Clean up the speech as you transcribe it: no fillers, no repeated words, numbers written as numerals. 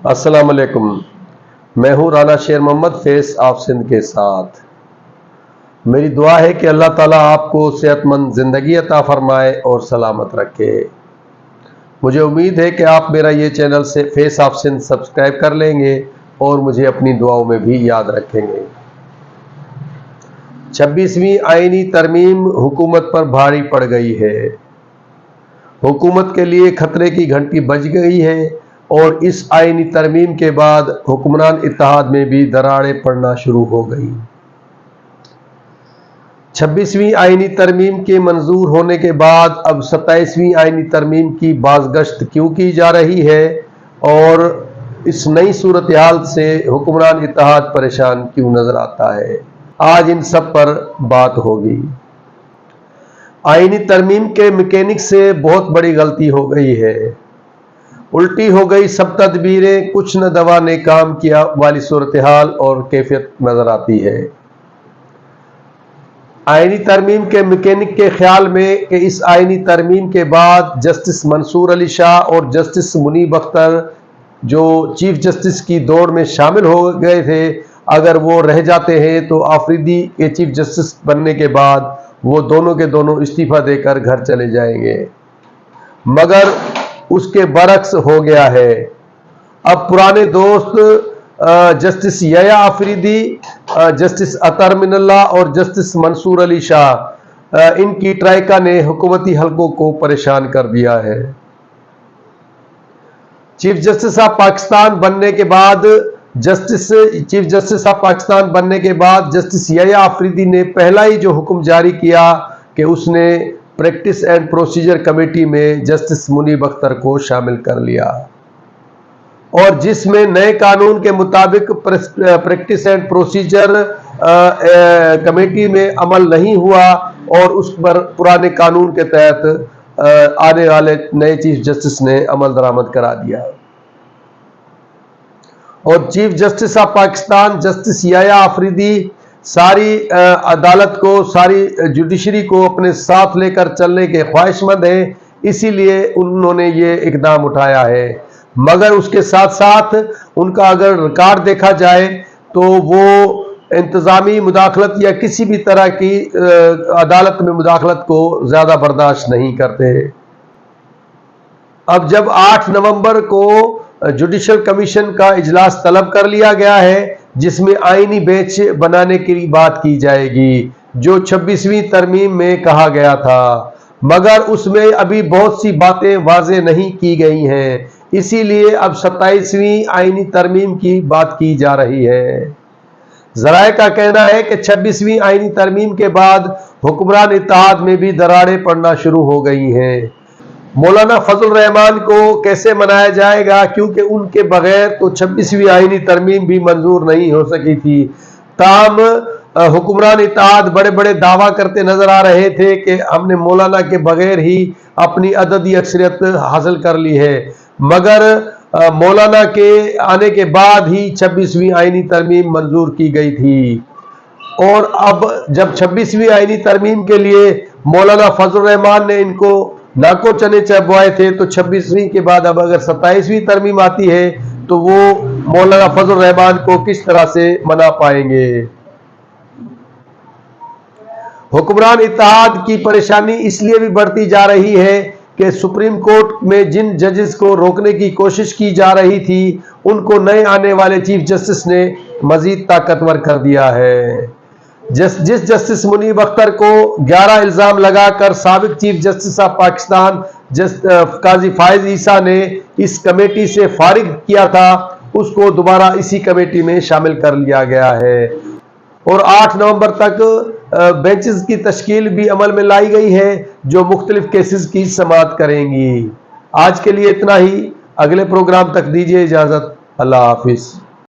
السلام علیکم، میں ہوں رانا شیر محمد فیس آف سندھ کے ساتھ۔ میری دعا ہے کہ اللہ تعالیٰ آپ کو صحت مند زندگی عطا فرمائے اور سلامت رکھے۔ مجھے امید ہے کہ آپ میرا یہ چینل سے فیس آف سندھ سبسکرائب کر لیں گے اور مجھے اپنی دعاؤں میں بھی یاد رکھیں گے۔ 26ویں آئینی ترمیم حکومت پر بھاری پڑ گئی ہے۔ حکومت کے لیے خطرے کی گھنٹی بج گئی ہے اور اس آئینی ترمیم کے بعد حکمران اتحاد میں بھی دراڑیں پڑنا شروع ہو گئی۔ 26ویں آئینی ترمیم کے منظور ہونے کے بعد اب 27ویں آئینی ترمیم کی بازگشت کیوں کی جا رہی ہے اور اس نئی صورتحال سے حکمران اتحاد پریشان کیوں نظر آتا ہے، آج ان سب پر بات ہوگی۔ آئینی ترمیم کے میکینک سے بہت بڑی غلطی ہو گئی ہے، الٹی ہو گئی سب تدبیریں، کچھ نہ دوا نے کام کیا والی صورتحال اور کیفیت نظر آتی ہے۔ آئینی ترمیم کے میکینک کے خیال میں کہ اس آئینی ترمیم کے بعد جسٹس منصور علی شاہ اور جسٹس منیب اختر جو چیف جسٹس کی دوڑ میں شامل ہو گئے تھے، اگر وہ رہ جاتے ہیں تو آفریدی کے چیف جسٹس بننے کے بعد وہ دونوں کے دونوں استعفیٰ دے کر گھر چلے جائیں گے، مگر اس کے برعکس ہو گیا ہے۔ اب پرانے دوست جسٹس یحییٰ آفریدی، جسٹس عطر من اللہ اور جسٹس منصور علی شاہ، ان کی ٹرائیکا نے حکومتی حلقوں کو پریشان کر دیا ہے۔ چیف جسٹس آف پاکستان بننے کے بعد جسٹس یحییٰ آفریدی نے پہلا ہی جو حکم جاری کیا کہ اس نے پریکٹس اینڈ پروسیجر کمیٹی میں جسٹس منیب اختر کو شامل کر لیا، اور جس میں نئے قانون کے مطابق پریکٹس اینڈ پروسیجر کمیٹی میں عمل نہیں ہوا اور اس پر پرانے قانون کے تحت آنے والے نئے چیف جسٹس نے عمل درآمد کرا دیا، اور chief justice of Pakistan justice Yahya Afridi ساری عدالت کو، ساری جوڈیشری کو اپنے ساتھ لے کر چلنے کے خواہش مند ہیں، اسی لیے انہوں نے یہ اقدام اٹھایا ہے۔ مگر اس کے ساتھ ساتھ ان کا اگر ریکارڈ دیکھا جائے تو وہ انتظامی مداخلت یا کسی بھی طرح کی عدالت میں مداخلت کو زیادہ برداشت نہیں کرتے۔ اب جب 8 نومبر کو جوڈیشل کمیشن کا اجلاس طلب کر لیا گیا ہے جس میں آئینی بینچ بنانے کی بات کی جائے گی جو 26ویں ترمیم میں کہا گیا تھا، مگر اس میں ابھی بہت سی باتیں واضح نہیں کی گئی ہیں، اسی لیے اب 27ویں آئینی ترمیم کی بات کی جا رہی ہے۔ ذرائع کا کہنا ہے کہ 26ویں آئینی ترمیم کے بعد حکمران اتحاد میں بھی دراڑیں پڑنا شروع ہو گئی ہیں۔ مولانا فضل الرحمان کو کیسے منایا جائے گا، کیونکہ ان کے بغیر تو 26ویں آئینی ترمیم بھی منظور نہیں ہو سکی تھی۔ تاہم حکمران اتحاد بڑے بڑے دعویٰ کرتے نظر آ رہے تھے کہ ہم نے مولانا کے بغیر ہی اپنی عددی اکثریت حاصل کر لی ہے، مگر مولانا کے آنے کے بعد ہی 26ویں آئینی ترمیم منظور کی گئی تھی، اور اب جب 26ویں آئینی ترمیم کے لیے مولانا فضل الرحمان نے ان کو ناکو چنے چبوائے تھے، تو 26ویں کے بعد اب اگر 27ویں ترمیم آتی ہے تو وہ مولانا فضل الرحمان کو کس طرح سے منا پائیں گے۔ حکمران اتحاد کی پریشانی اس لیے بھی بڑھتی جا رہی ہے کہ سپریم کورٹ میں جن ججز کو روکنے کی کوشش کی جا رہی تھی ان کو نئے آنے والے چیف جسٹس نے مزید طاقتور کر دیا ہے۔ جس جسٹس منیب اختر کو 11 الزام لگا کر سابق چیف جسٹس آف پاکستان قاضی فائز عیسیٰ نے اس کمیٹی سے فارغ کیا تھا، اس کو دوبارہ اسی کمیٹی میں شامل کر لیا گیا ہے، اور 8 نومبر تک بینچز کی تشکیل بھی عمل میں لائی گئی ہے جو مختلف کیسز کی سماعت کریں گی۔ آج کے لیے اتنا ہی، اگلے پروگرام تک دیجیے اجازت، اللہ حافظ۔